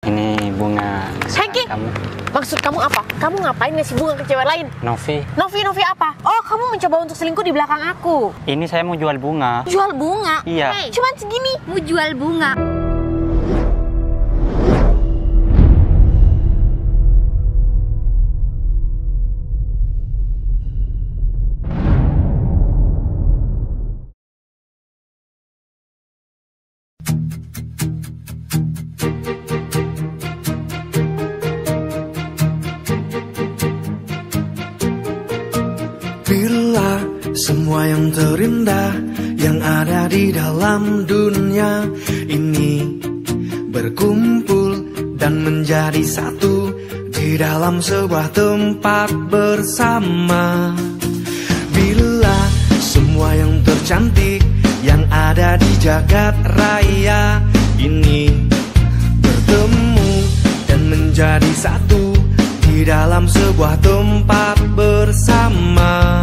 Ini bunga Hengki, kamu. maksud kamu apa? Kamu ngapain ngasih bunga ke cewek lain? Novi, Novi apa? Oh, kamu mencoba untuk selingkuh di belakang aku. ini saya mau jual bunga. Jual bunga? Iya. Hey, cuman segini. Mau jual bunga. Bila semua yang terindah yang ada di dalam dunia ini berkumpul dan menjadi satu di dalam sebuah tempat bersama. Bila semua yang tercantik yang ada di jagat raya ini bertemu dan menjadi satu di dalam sebuah tempat bersama.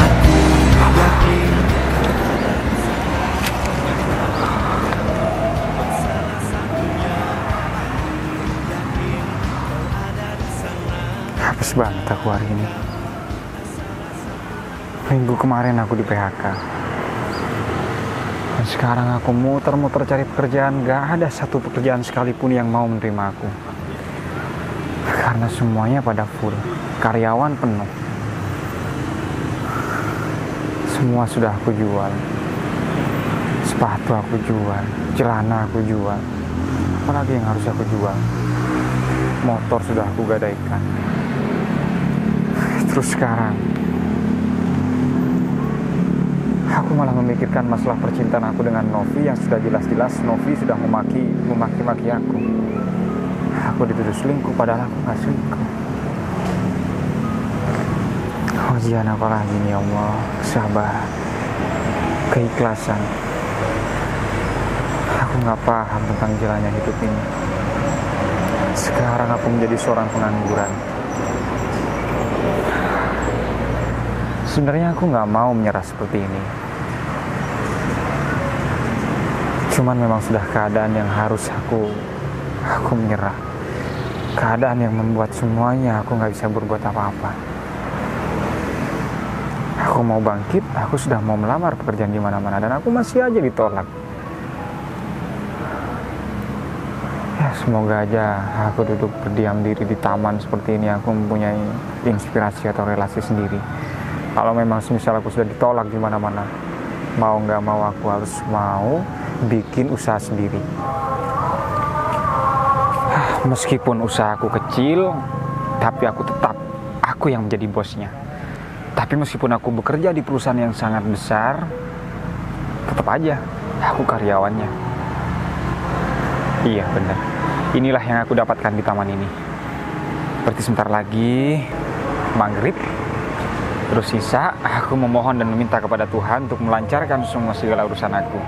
Aku yakin Habis banget aku hari ini. Minggu kemarin aku di PHK. Dan sekarang aku muter-muter cari pekerjaan. Gak ada satu pekerjaan sekalipun yang mau menerima aku. Karena semuanya pada full, karyawan penuh. Semua sudah aku jual. Sepatu aku jual, celana aku jual. Apalagi yang harus aku jual? Motor sudah aku gadaikan. Terus sekarang aku malah memikirkan masalah percintaan aku dengan Novi yang sudah jelas-jelas Novi sudah memaki-maki aku. Aku dituduh selingkuh padahal aku gak selingkuh. Ujian apa lagi nih Allah? Sabar, keikhlasan. Aku gak paham tentang jalannya hidup ini. Sekarang aku menjadi seorang pengangguran. Sebenarnya aku gak mau menyerah seperti ini. Cuman memang sudah keadaan yang harus aku menyerah. Keadaan yang membuat semuanya aku gak bisa berbuat apa-apa. Aku mau bangkit, aku sudah mau melamar pekerjaan di mana-mana dan aku masih aja ditolak. Ya semoga aja aku duduk berdiam diri di taman seperti ini aku mempunyai inspirasi atau relasi sendiri. Kalau memang semisal aku sudah ditolak di mana-mana, mau nggak mau aku harus mau bikin usaha sendiri. Meskipun usahaku kecil, tapi aku yang menjadi bosnya. Tapi meskipun aku bekerja di perusahaan yang sangat besar, tetap aja aku karyawannya. Iya benar. Inilah yang aku dapatkan di taman ini. Berarti sebentar lagi maghrib. Terus sisa, aku memohon dan meminta kepada Tuhan untuk melancarkan semua segala urusan aku.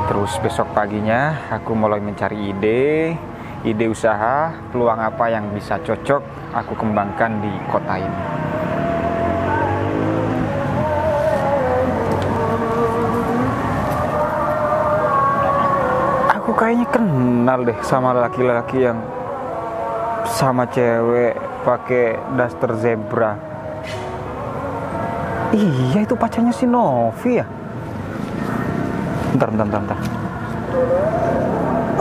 Terus besok paginya, aku mulai mencari ide usaha, peluang apa yang bisa cocok aku kembangkan di kota ini. Aku kayaknya kenal deh sama laki-laki yang sama cewek pakai daster zebra. Iya, itu pacarnya si Novi ya. Bentar.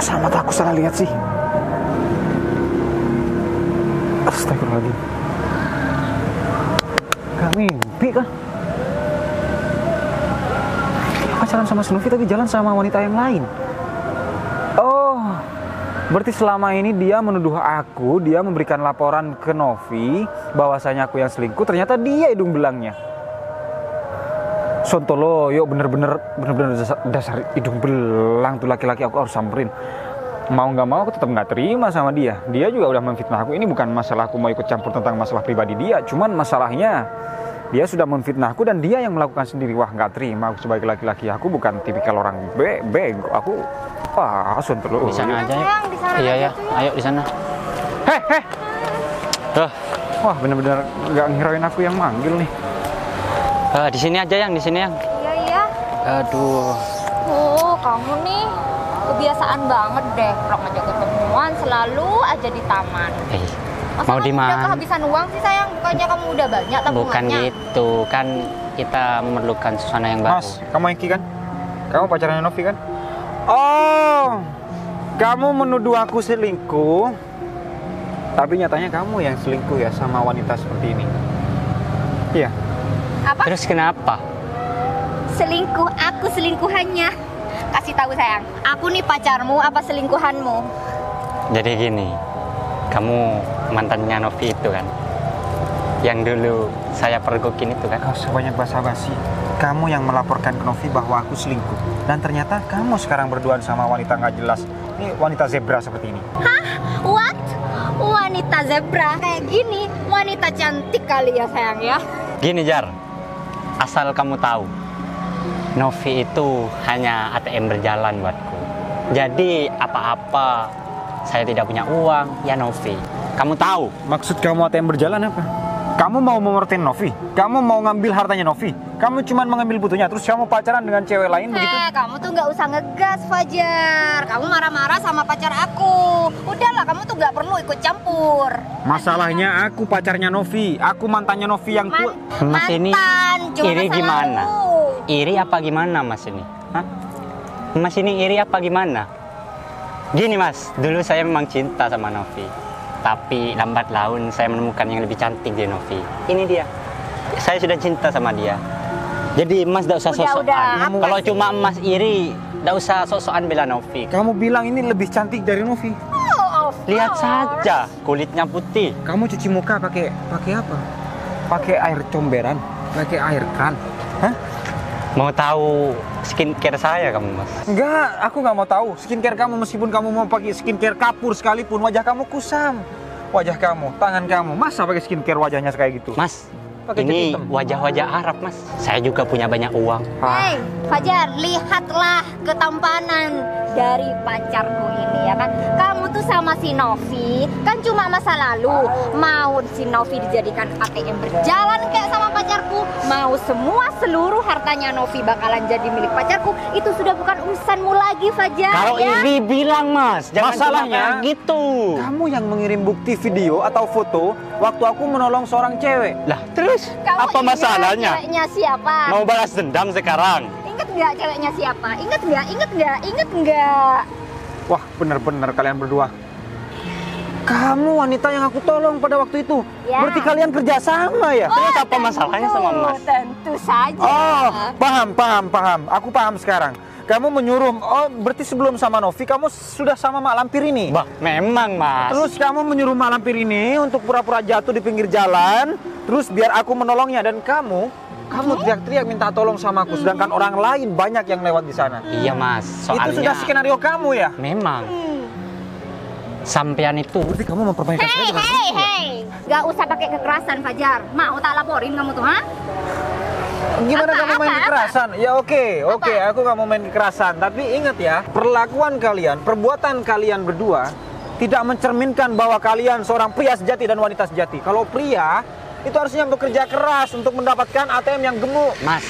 Sama tak aku salah lihat sih. Astagfirullahaladzim. Gak mimpi kan? Pacaran sama si Novi tapi jalan sama wanita yang lain. Oh, berarti selama ini dia menuduh aku, dia memberikan laporan ke Novi bahwasanya aku yang selingkuh, ternyata dia hidung belangnya. Sontoloyo, bener-bener dasar hidung belang tuh laki-laki, aku harus samperin. Mau nggak mau aku tetap nggak terima sama dia. Dia juga udah memfitnah aku. Ini bukan masalah aku mau ikut campur tentang masalah pribadi dia, cuman masalahnya dia sudah memfitnah aku dan dia yang melakukan sendiri. Wah, nggak terima aku sebagai laki-laki. Aku bukan tipikal orang bego. Aku sontoloyo. Di sana aja ya. Iya ya, ayo di sana. Heh. Wah, bener-bener nggak ngirain aku yang manggil nih. Di sini aja yang, di sini yang. Iya. Aduh. Oh, kamu nih kebiasaan banget deh, orang aja ketemu. selalu aja di taman. Masa Mau kamu di udah mana? kehabisan uang sih sayang? Bukannya kamu udah banyak tabungannya? Bukan gitu, kan kita memerlukan suasana yang baru. Mas, kamu Eki kan? Kamu pacarnya Novi kan? Oh, kamu menuduh aku selingkuh, tapi nyatanya kamu yang selingkuh ya sama wanita seperti ini. Iya. Apa? Terus kenapa? Selingkuh, aku selingkuhannya. Kasih tahu sayang, aku nih pacarmu apa selingkuhanmu? Jadi gini, kamu mantannya Novi itu kan? Yang dulu saya pergokin itu kan? Kau sebanyak basa-basi. Kamu yang melaporkan ke Novi bahwa aku selingkuh. Dan ternyata kamu sekarang berduaan sama wanita nggak jelas. Ini wanita zebra seperti ini. What? Wanita zebra kayak gini, wanita cantik kali ya sayang ya. Gini Jar, asal kamu tahu, Novi itu hanya ATM berjalan buatku. Jadi apa-apa saya tidak punya uang, ya Novi. Kamu tahu? Maksud kamu ATM berjalan apa? Kamu mau memerhatiin Novi? Kamu mau ngambil hartanya Novi? Kamu cuma mengambil butuhnya, terus kamu pacaran dengan cewek lain begitu? Kamu tuh nggak usah ngegas Fajar. Kamu marah-marah sama pacar aku. Udahlah, kamu tuh nggak perlu ikut campur. Masalahnya aku pacarnya Novi, aku mantannya Novi yang Mas ini Mantan, cuma iri masa gimana? lalu. Iri apa gimana Mas ini? Hah? Mas ini iri apa gimana? Gini Mas, dulu saya memang cinta sama Novi. Tapi lambat laun saya menemukan yang lebih cantik dari Novi. Ini dia. Saya sudah cinta sama dia. Jadi Mas tidak usah sok-sokan. Udah, Kalau cuma Mas iri, tidak usah sok-sokan bela Novi. Kamu bilang ini lebih cantik dari Novi. Lihat saja, kulitnya putih. Kamu cuci muka pakai apa? Pakai air comberan, pakai air kran. Hah? Mau tahu skincare saya kamu Mas? Enggak, aku nggak mau tahu. Skincare kamu meskipun kamu mau pakai skincare kapur sekalipun, wajah kamu kusam. Wajah kamu, tangan kamu, masa pakai skincare wajahnya kayak gitu? Mas, Pakai ini cat hitam. wajah-wajah Arab Mas. Saya juga punya banyak uang. Hei, Fajar, lihatlah ketampanan dari pacarku ini ya kan. Kamu tuh sama si Novi kan cuma masa lalu. Mau si Novi dijadikan ATM berjalan kayak sama pacarku, mau semua seluruh hartanya Novi bakalan jadi milik pacarku, itu sudah bukan urusanmu lagi Fajar. Kalau ya? iri bilang Mas, jangan Masalahnya, cuma kayak gitu. Kamu yang mengirim bukti video atau foto waktu aku menolong seorang cewek. Lah terus Kamu apa ingat masalahnya? Ceweknya siapa? Mau balas dendam sekarang? Ingat nggak ceweknya siapa? Ingat nggak? Ingat nggak? Ingat nggak? Wah, bener-bener kalian berdua. Kamu wanita yang aku tolong pada waktu itu. Ya. Berarti kalian kerja sama ya? Terus apa masalahnya sama Mas? Tentu saja. Oh, paham. Aku paham sekarang. Kamu menyuruh, berarti sebelum sama Novi, kamu sudah sama Mak Lampir ini? Bah, memang Mas. Terus kamu menyuruh Mak Lampir ini untuk pura-pura jatuh di pinggir jalan, terus biar aku menolongnya, dan kamu teriak-teriak minta tolong sama aku, sedangkan orang lain banyak yang lewat di sana. Iya Mas, soalnya Itu sudah skenario kamu ya? memang sampean itu Berarti kamu mempermainkan saya dengan aku ya? Hei, gak usah pakai kekerasan Fajar. Mau tak laporin kamu tuh, ha? Gimana Apa, kamu main apa? kekerasan? Ya oke, aku nggak mau main kekerasan. Tapi ingat ya, perlakuan kalian, perbuatan kalian berdua tidak mencerminkan bahwa kalian seorang pria sejati dan wanita sejati. Kalau pria, itu harusnya bekerja keras untuk mendapatkan ATM yang gemuk. Mas,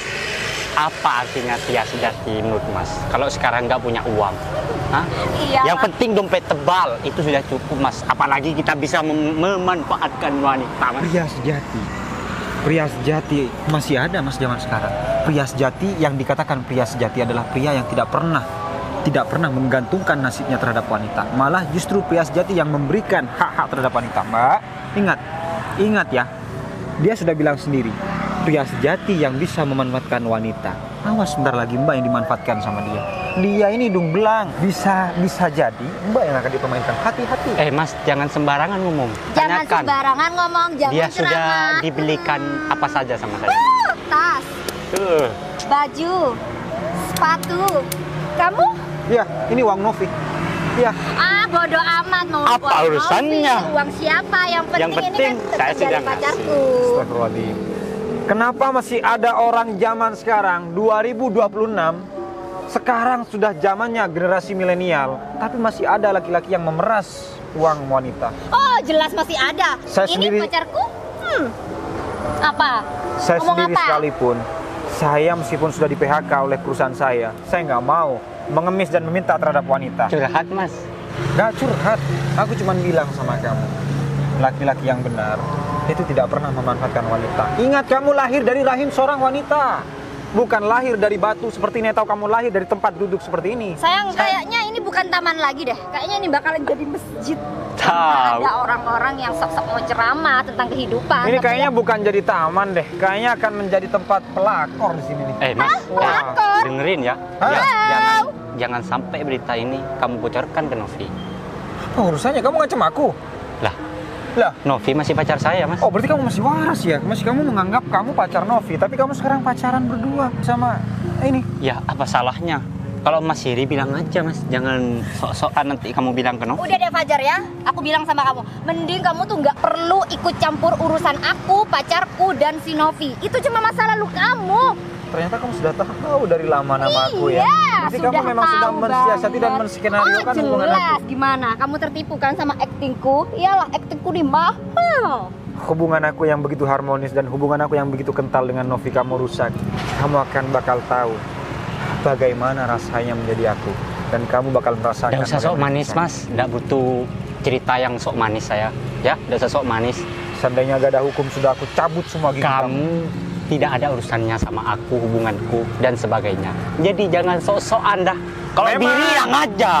apa artinya pria sejati menurut Mas? Kalau sekarang nggak punya uang, hah? Iya. Yang penting dompet tebal itu sudah cukup Mas. Apalagi kita bisa memanfaatkan wanita Mas. Pria sejati masih ada Mas zaman sekarang. Pria sejati yang dikatakan pria sejati adalah pria yang tidak pernah menggantungkan nasibnya terhadap wanita. Malah justru pria sejati yang memberikan hak-hak terhadap wanita. Mbak, ingat ya. Dia sudah bilang sendiri, pria sejati yang bisa memanfaatkan wanita. Awas sebentar lagi Mbak yang dimanfaatkan sama dia. Dia ini hidung belang, bisa jadi Mbak yang akan dipermainkan. Hati-hati. Mas, jangan sembarangan ngomong. Jangan Tanyakan. sembarangan ngomong, jangan Dia sudah ceramah. dibelikan apa saja sama saya. Tas, Tuh. baju, sepatu. Kamu? Ya, ini uang Novi. Ya, Bodoh amat mau Apa uang urusannya? Novi, uang siapa? Yang penting, penting ini kan saya tetap sudah jadi ngasih. pacarku. Astagfirullahaladzim. Kenapa masih ada orang zaman sekarang 2026? Sekarang sudah zamannya generasi milenial, tapi masih ada laki-laki yang memeras uang wanita. Oh, jelas masih ada. Saya Ini sendiri- pacarku? Apa? Saya Ngomong sendiri apa? sekalipun, saya meskipun sudah di PHK oleh perusahaan saya nggak mau mengemis dan meminta terhadap wanita. Curhat Mas. Gak curhat. Aku cuma bilang sama kamu, laki-laki yang benar itu tidak pernah memanfaatkan wanita. Ingat, kamu lahir dari rahim seorang wanita, bukan lahir dari batu seperti ini, atau kamu lahir dari tempat duduk seperti ini. Sayang, kayaknya ini bukan taman lagi deh. Kayaknya ini bakalan jadi masjid. Tahu. Karena ada orang-orang yang sok-sok mau ceramah tentang kehidupan. Ini Tapi kayaknya ya- bukan jadi taman deh. Kayaknya akan menjadi tempat pelakor di sini nih. Mas, Pelakor? dengerin ya. Hah? Jangan sampai berita ini kamu bocorkan ke Novi. Apa urusannya? Kamu ngancam aku? Lah, Novi masih pacar saya, Mas. oh berarti kamu masih waras ya? Masih kamu menganggap kamu pacar Novi, tapi kamu sekarang pacaran berdua sama ini. Ya, apa salahnya? Kalau Mas Iri bilang aja, Mas. Jangan sok-sokan nanti kamu bilang ke Novi. Udah deh Fajar ya, aku bilang sama kamu, mending kamu tuh nggak perlu ikut campur urusan aku, pacarku, dan si Novi. Itu cuma masa lalu kamu. Ternyata kamu sudah tahu dari lama nama aku ya. Iya, Berarti kamu memang sudah tahu mensiasati dan banget. menskenariokan hubungan aku. Jelas, gimana? Kamu tertipu kan sama aktingku? Iyalah, aktingku nih mahal. Hubungan aku yang begitu harmonis dan hubungan aku yang begitu kental dengan Novi kamu rusak. Kamu akan bakal tahu bagaimana rasanya menjadi aku, dan kamu bakal merasakan. Nggak usah sok bagaimana manis, rasanya. Mas. Nggak butuh cerita yang sok manis saya. Ya, nggak usah sok manis. Seandainya gak ada hukum, sudah aku cabut semua gigi kamu. Kamu tidak ada urusannya sama aku, hubunganku, dan sebagainya. Jadi jangan sok-sokan dah. Kalau Memang. bilang aja.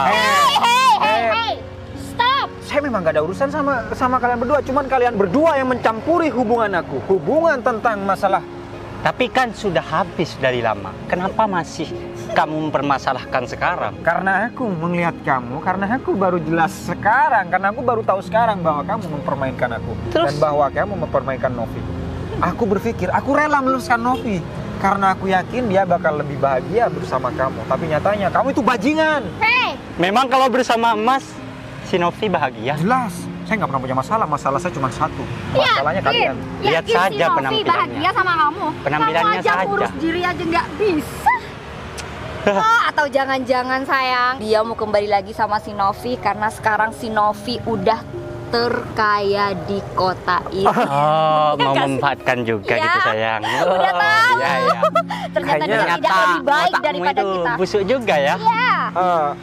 Hey, stop. Saya memang gak ada urusan sama kalian berdua. Cuman kalian berdua yang mencampuri hubungan aku. Hubungan tentang masalah. Tapi kan sudah habis dari lama. Kenapa masih kamu mempermasalahkan sekarang? Karena aku melihat kamu, karena aku baru jelas sekarang, karena aku baru tahu sekarang bahwa kamu mempermainkan aku. Terus? Dan bahwa kamu mempermainkan Novi. Aku berpikir, aku rela meluluskan Novi karena aku yakin dia bakal lebih bahagia bersama kamu. Tapi nyatanya kamu itu bajingan. Hey, Memang kalau bersama Mas, si Novi bahagia. Jelas, saya nggak pernah punya masalah. Masalah saya cuma satu. Masalahnya kalian. Lihat yakin saja si Novi penampilannya. bahagia sama kamu. Penampilannya Kamu aja saja. ngurus diri aja nggak bisa. Oh, atau jangan-jangan sayang dia mau kembali lagi sama si Novi karena sekarang si Novi udah terkaya di kota ini. Oh, Ya mau kan? memanfaatkan juga Ya. gitu sayang. Udah tahu. Iya, iya. Ternyata dia Kayaknya tidak lebih baik otakmu daripada itu kita. busuk juga ya. Iya.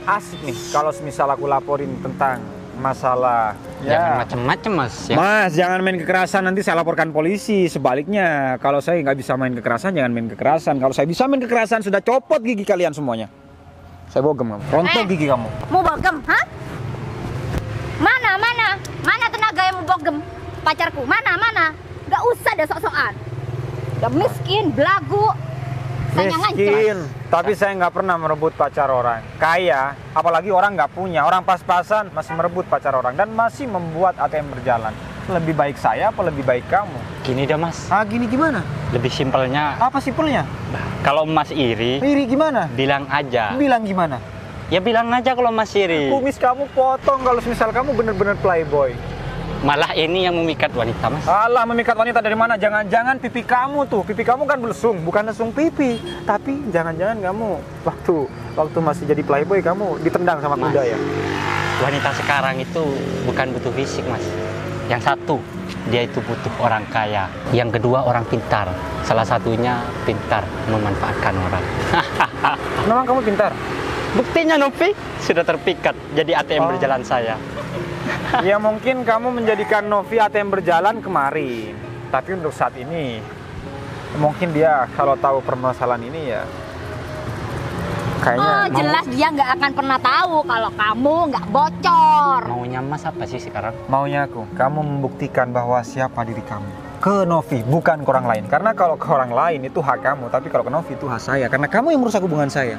Asik nih kalau misal aku laporin tentang masalah. Jangan macem-macem Mas. Ya. Mas, jangan main kekerasan, nanti saya laporkan polisi. Sebaliknya, kalau saya nggak bisa main kekerasan, jangan main kekerasan. Kalau saya bisa main kekerasan, sudah copot gigi kalian semuanya. Saya bogem kamu, rontok gigi kamu. Mau bogem, hah? Mana tenaga yang mau bogem pacarku? Mana? Gak usah deh sok-sokan. Udah miskin, belagu. Saya Miskin, tapi saya nggak pernah merebut pacar orang. Kaya, apalagi orang nggak punya, orang pas-pasan masih merebut pacar orang dan masih membuat ATM berjalan. Lebih baik saya apa lebih baik kamu? Gini dah Mas, Ah, gini gimana? lebih simpelnya. Apa simpelnya? Kalau Mas iri, Iri gimana? bilang aja. Bilang gimana? Ya bilang aja kalau Mas iri. Kumis kamu potong kalau misal kamu bener-bener playboy. Malah ini yang memikat wanita Mas. Alah, memikat wanita dari mana? Jangan-jangan pipi kamu tuh, pipi kamu kan belesung, bukan lesung pipi. Tapi jangan-jangan kamu waktu masih jadi playboy kamu ditendang sama Mas. kuda ya? Wanita sekarang itu bukan butuh fisik Mas. Yang satu, dia itu butuh orang kaya. Yang kedua, orang pintar. Salah satunya pintar memanfaatkan orang. Memang kamu pintar? Buktinya Novi sudah terpikat jadi ATM Oh. berjalan saya. Ya mungkin kamu menjadikan Novi ATM berjalan kemarin. Tapi untuk saat ini, mungkin dia kalau tahu permasalahan ini ya, kayaknya Oh, jelas dia nggak akan pernah tahu kalau kamu nggak bocor. Maunya Mas apa sih sekarang? maunya kamu membuktikan bahwa siapa diri kamu. Ke Novi, bukan ke orang lain. Karena kalau ke orang lain itu hak kamu, tapi kalau ke Novi itu hak saya. Karena kamu yang merusak hubungan saya.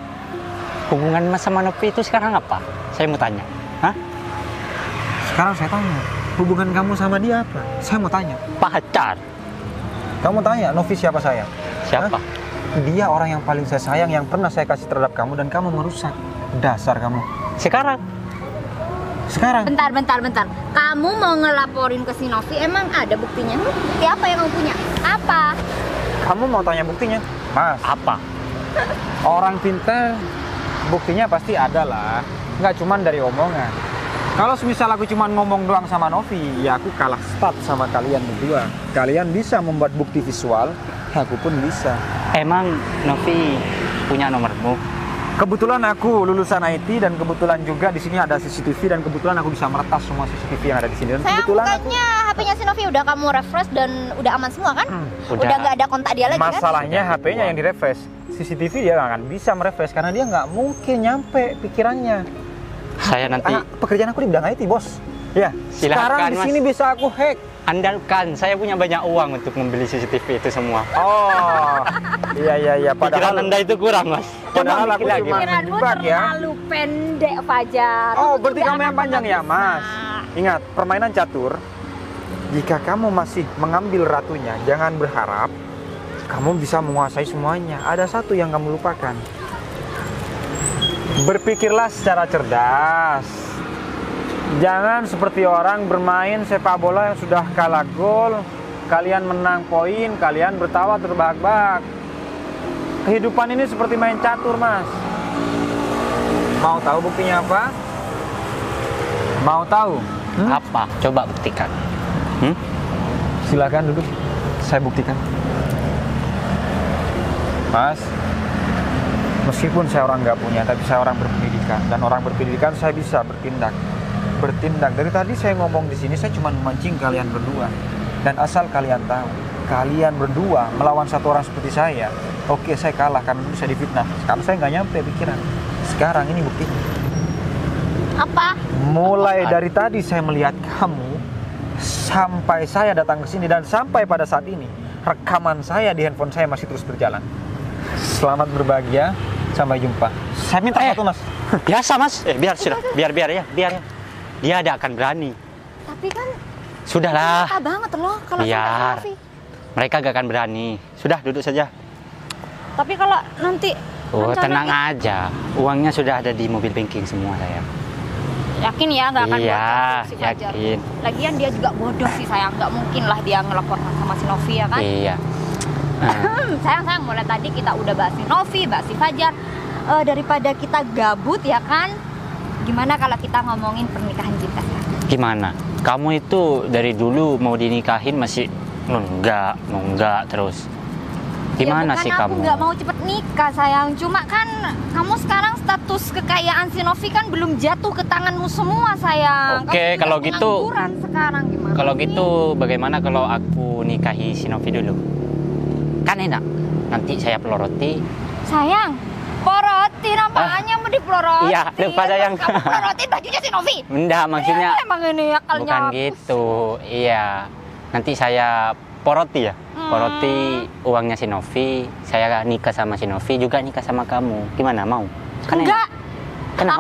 Hubungan Mas sama Novi itu sekarang apa? Saya mau tanya. Hah? Sekarang saya tanya, hubungan kamu sama dia apa? Saya mau tanya. Pacar. Kamu tanya, Novi siapa saya? Siapa? Hah? Dia orang yang paling saya sayang, yang pernah saya kasih terhadap kamu, dan kamu merusak. Dasar kamu. Sekarang. Sekarang. Bentar. Kamu mau ngelaporin ke si Novi, emang ada buktinya? Bukti apa yang kamu punya? Apa? Kamu mau tanya buktinya? Mas, Apa? orang pintar, buktinya pasti ada lah. Nggak cuman dari omongan. Kalau semisal aku cuma ngomong doang sama Novi, ya aku kalah start sama kalian berdua. Kalian bisa membuat bukti visual, aku pun bisa. Emang Novi punya nomormu? Kebetulan aku lulusan IT dan kebetulan juga di sini ada CCTV dan kebetulan aku bisa meretas semua CCTV yang ada di sini. Dan Sayang, kebetulan bukannya HP-nya si Novi udah kamu refresh dan udah aman semua kan? Udah nggak ada kontak dia lagi kan? masalahnya HP-nya yang direfresh. CCTV dia nggak akan bisa merefresh karena dia nggak mungkin nyampe pikirannya. Saya nanti Pekerjaan aku di bidang IT, bos. Ya, Silahkan, sekarang di Mas. sini bisa aku hack. andalkan, saya punya banyak uang untuk membeli CCTV itu semua. Oh, iya. Pikiran Anda itu kurang, Mas. Padahal aku Mikir lagi. cuma Pikiranmu menjebak ya. terlalu pendek, Fajar. Oh, Kamu berarti tidak kamu yang akan panjang ya, bisa. Mas. Ingat, permainan catur. Jika kamu masih mengambil ratunya, jangan berharap kamu bisa menguasai semuanya. Ada satu yang kamu lupakan. Berpikirlah secara cerdas. Jangan seperti orang bermain sepak bola yang sudah kalah gol, kalian menang poin, kalian bertawa terbahak-bahak. Kehidupan ini seperti main catur, Mas. Mau tahu buktinya apa? Mau tahu? Apa? Coba buktikan. Silakan duduk, saya buktikan. Mas, meskipun saya orang nggak punya, tapi saya orang berpendidikan. Dan orang berpendidikan saya bisa bertindak. Dari tadi saya ngomong di sini, saya cuma memancing kalian berdua. Dan asal kalian tahu, kalian berdua melawan satu orang seperti saya, oke, saya kalah karena dulu saya difitnah. Sekarang saya nggak nyampe pikiran. Sekarang ini buktinya. Apa? Mulai dari tadi saya melihat kamu sampai saya datang ke sini dan sampai pada saat ini rekaman saya di handphone saya masih terus berjalan. Selamat berbahagia, sampai jumpa. Saya minta satu, Mas. Biasa, Mas. Biar ya. Dia tidak akan berani. Tapi kan Sudahlah. susah banget loh kalau Biar. sama Novi. Mereka gak akan berani. Sudah, duduk saja. Tapi kalau nanti Oh, rencana tenang aja. Uangnya sudah ada di mobil banking semua, sayang. yakin ya nggak akan Iya, bocor si Fajar. yakin. Lagian dia juga bodoh sih sayang, nggak mungkin lah dia ngelapor sama si Novi ya kan? Iya. Sayang mulai tadi kita udah bahas si Novi, bahas si Fajar. Daripada kita gabut ya kan? Gimana kalau kita ngomongin pernikahan kita? Gimana? Kamu itu dari dulu mau dinikahin masih nunggak terus. Gimana ya, sih bukan kamu? aku nggak mau cepet nikah sayang, cuma kan kamu sekarang status kekayaan si Novi kan belum jatuh ke tanganmu semua sayang. Oke, Kamu kalau tinggal gitu- pengangguran sekarang gimana? Kalau sih? gitu bagaimana kalau aku nikahi si Novi dulu? Kan enak. Nanti saya peloroti. Sayang, poroti nampaknya mau dipeloroti. Iya, lupa sayang. Kamu pelorotin bajunya si Novi. Enggak, maksudnya Emang ini akalnya. bukan gitu. Iya. Nanti saya poroti ya. Poroti uangnya si Novi, saya nikah sama si Novi, juga nikah sama kamu. Gimana, mau? Kan enak. Enggak. Kenapa?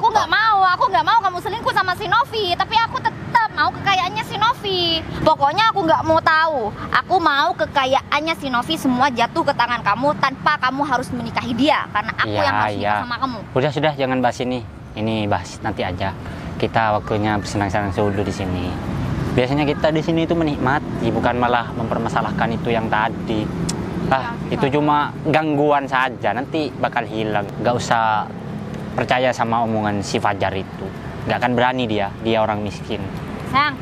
Aku nggak mau kamu selingkuh sama si Novi, tapi aku tetap mau kekayaannya si Novi. Pokoknya aku nggak mau tahu. Aku mau kekayaannya si Novi semua jatuh ke tangan kamu tanpa kamu harus menikahi dia, karena aku yang harus nikah sama kamu. Sudah, jangan bahas ini. Ini bahas nanti aja. Kita waktunya bersenang-senang dulu di sini. Biasanya kita di sini itu menikmati, bukan malah mempermasalahkan itu yang tadi. Itu cuma gangguan saja, nanti bakal hilang. Gak usah percaya sama omongan si Fajar itu. Gak akan berani dia orang miskin. Sayang,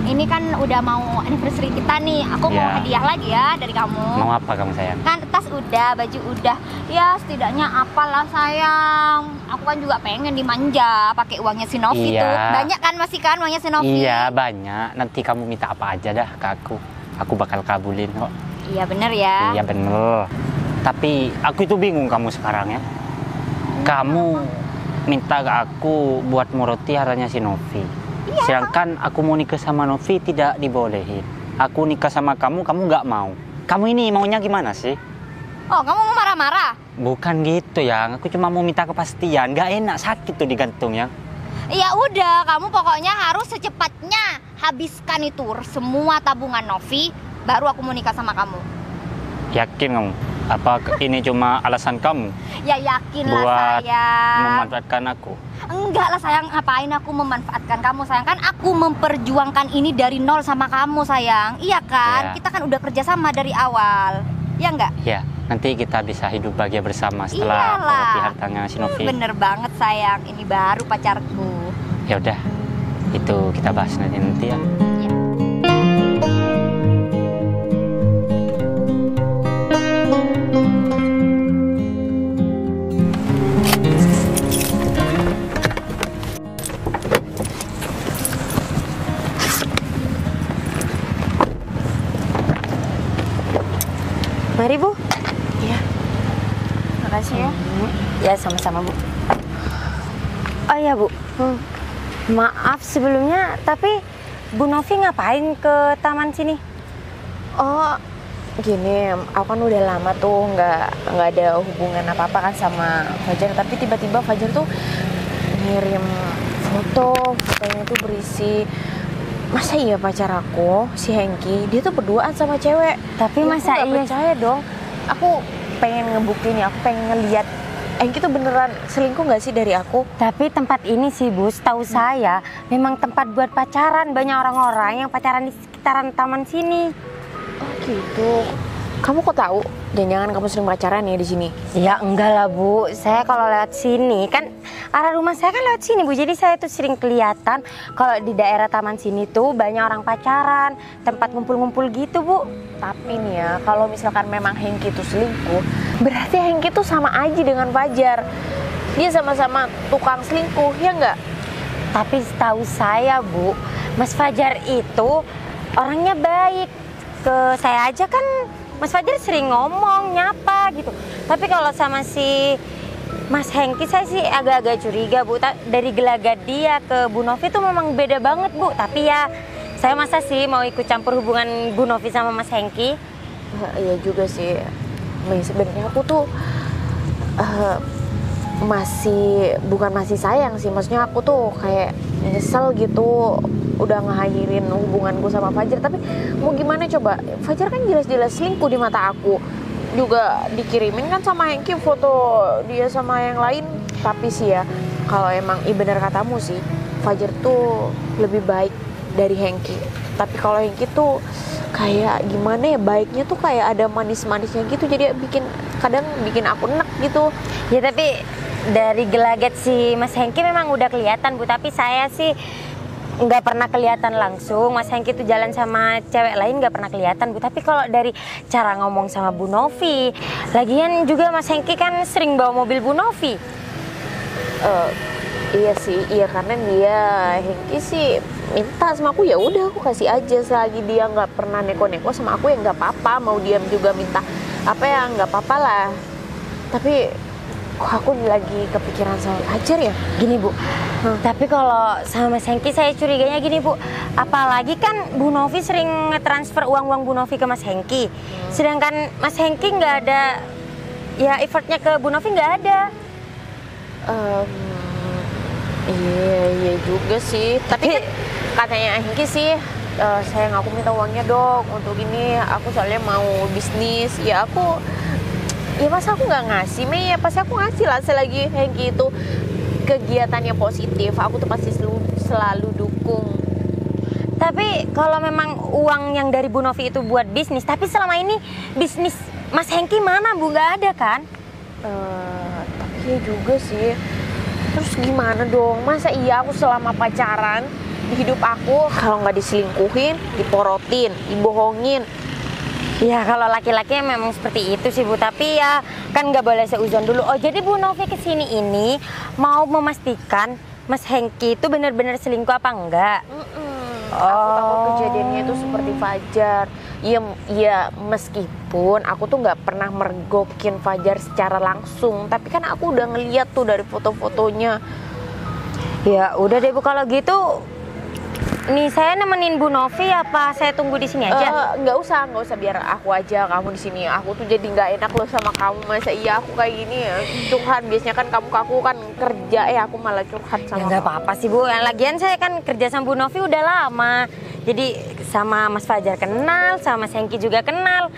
ini kan udah mau anniversary kita nih. Aku mau Ya. hadiah lagi ya dari kamu. Mau apa kamu sayang? Kan tas udah, baju udah. Ya setidaknya apalah sayang. Aku kan juga pengen dimanja pakai uangnya si Novi Iya. tuh. Banyak kan masih kan uangnya si Novi? Iya banyak, nanti kamu minta apa aja dah ke aku bakal kabulin kok. Iya bener ya. Iya bener. Tapi aku itu bingung kamu sekarang ya. Kamu minta ke aku buat muroti hartanya si Novi. Iya. Sedangkan aku mau nikah sama Novi tidak dibolehin. Aku nikah sama kamu nggak mau. Kamu ini maunya gimana sih? Oh kamu mau marah-marah? Bukan gitu ya, aku cuma mau minta kepastian. Gak enak, sakit tuh di gantung ya. Ya udah, kamu pokoknya harus secepatnya habiskan itu semua tabungan Novi, baru aku mau nikah sama kamu. Yakin kamu? Apa ini cuma alasan kamu Ya yakin lah buat sayang. memanfaatkan aku? Enggak lah sayang, ngapain aku memanfaatkan kamu sayang? Kan aku memperjuangkan ini dari nol sama kamu sayang. Iya kan? Iya. Kita kan udah kerja sama dari awal. Ya enggak? Ya, nanti kita bisa hidup bahagia bersama setelah Iyalah. muroti hartanya si Novi. Bener banget sayang, ini baru pacarku. Ya udah, itu kita bahas nanti ya. Ya. Mari Bu. Iya. Makasih ya. Ya sama-sama Bu. Oh iya Bu. Maaf sebelumnya, tapi Bu Novi ngapain ke taman sini? Oh, gini, aku kan udah lama tuh nggak ada hubungan apa-apa kan sama Fajar, tapi tiba-tiba Fajar tuh ngirim fotonya tuh berisi, masa iya pacar aku si Hengki dia tuh berduaan sama cewek. Tapi Ya, masa aku nggak iya? percaya dong. Aku pengen ngebuktiin nih, aku pengen ngeliat Hengki tuh beneran selingkuh nggak sih dari aku. Tapi tempat ini sih Bu, setahu saya memang tempat buat pacaran. Banyak orang-orang yang pacaran di sekitaran taman sini. Oh gitu. Kamu kok tahu? Jangan-jangan kamu sering pacaran ya di sini? Ya enggak lah Bu, saya kalau lewat sini kan arah rumah saya kan lewat sini Bu. Jadi saya tuh sering kelihatan kalau di daerah taman sini tuh banyak orang pacaran, tempat ngumpul-ngumpul gitu Bu. Tapi nih ya, kalau misalkan memang Hengki itu selingkuh, berarti Hengki itu sama aja dengan Fajar. Dia sama-sama tukang selingkuh, ya nggak? Tapi setahu saya Bu, Mas Fajar itu orangnya baik. Ke saya aja kan Mas Fajar sering ngomong, nyapa gitu. Tapi kalau sama si Mas Hengki saya sih agak-agak curiga Bu. Dari gelagat dia ke Bu Novi tuh memang beda banget Bu. Tapi ya saya masa sih mau ikut campur hubungan Bu Novi sama Mas Hengki? Iya juga sih. Sebenarnya aku tuh masih sayang sih. Maksudnya aku tuh kayak nyesel gitu udah ngakhirin hubunganku sama Fajar. Tapi mau gimana coba, Fajar kan jelas-jelas selingkuh di mata aku. Juga dikirimin kan sama Hengki foto dia sama yang lain. Tapi sih ya, kalau emang bener katamu sih, Fajar tuh lebih baik dari Hengki. Tapi kalau Hengki tuh kayak gimana ya, baiknya tuh kayak ada manis-manisnya gitu. Jadi kadang bikin aku enek gitu. Ya tapi dari gelagat si Mas Hengki memang udah kelihatan Bu. Tapi saya sih nggak pernah kelihatan langsung Mas Hengki tuh jalan sama cewek lain, nggak pernah kelihatan Bu. Tapi kalau dari cara ngomong sama Bu Novi, lagian juga Mas Hengki kan sering bawa mobil Bu Novi. Iya sih, iya karena dia Hengki sih minta sama aku, ya udah aku kasih aja. Selagi dia nggak pernah neko-neko sama aku ya nggak apa-apa. Mau dia juga minta apa ya nggak apa-apa lah. Tapi kok aku lagi kepikiran sama Fajar ya. Gini Bu, tapi kalau sama Mas Hengki saya curiganya gini Bu. Apalagi kan Bu Novi sering ngetransfer uang-uang Bu Novi ke Mas Hengki. Sedangkan Mas Hengki nggak ada, ya effortnya ke Bu Novi nggak ada. Iya juga sih. Tapi kan katanya Hengki sih, sayang aku minta uangnya dong untuk ini. Aku soalnya mau bisnis. Ya masa aku nggak ngasih, Mei? Ya pasti aku ngasih lah. Selagi Hengki itu kegiatannya positif, aku tuh pasti selalu dukung. Tapi kalau memang uang yang dari Bu Novi itu buat bisnis, tapi selama ini bisnis Mas Hengki mana Bu? Nggak ada kan? Tapi ya juga sih. Terus gimana dong? Masa iya aku selama pacaran di hidup aku kalau nggak diselingkuhin, diporotin, dibohongin? Ya kalau laki-laki memang seperti itu sih Bu. Tapi ya kan nggak boleh seuzon dulu. Oh jadi Bu Novi kesini ini mau memastikan Mas Hengki itu benar-benar selingkuh apa enggak? Aku takut kejadiannya itu seperti Fajar. Ya meskipun aku tuh nggak pernah mergokin Fajar secara langsung, tapi kan aku udah ngeliat tuh dari foto-fotonya. Ya udah deh Bu, kalau gitu nih saya nemenin Bu Novi apa saya tunggu di sini aja? Nggak usah biar aku aja, kamu di sini. Aku tuh jadi nggak enak loh sama kamu. Masa iya aku kayak gini ya curhat. Biasanya kan kamu ke aku kan kerja, aku malah curhat sama Ya nggak apa-apa sih Bu. Lagian saya kan kerja sama Bu Novi udah lama. Jadi sama Mas Fajar kenal, sama Mas Hengki juga kenal.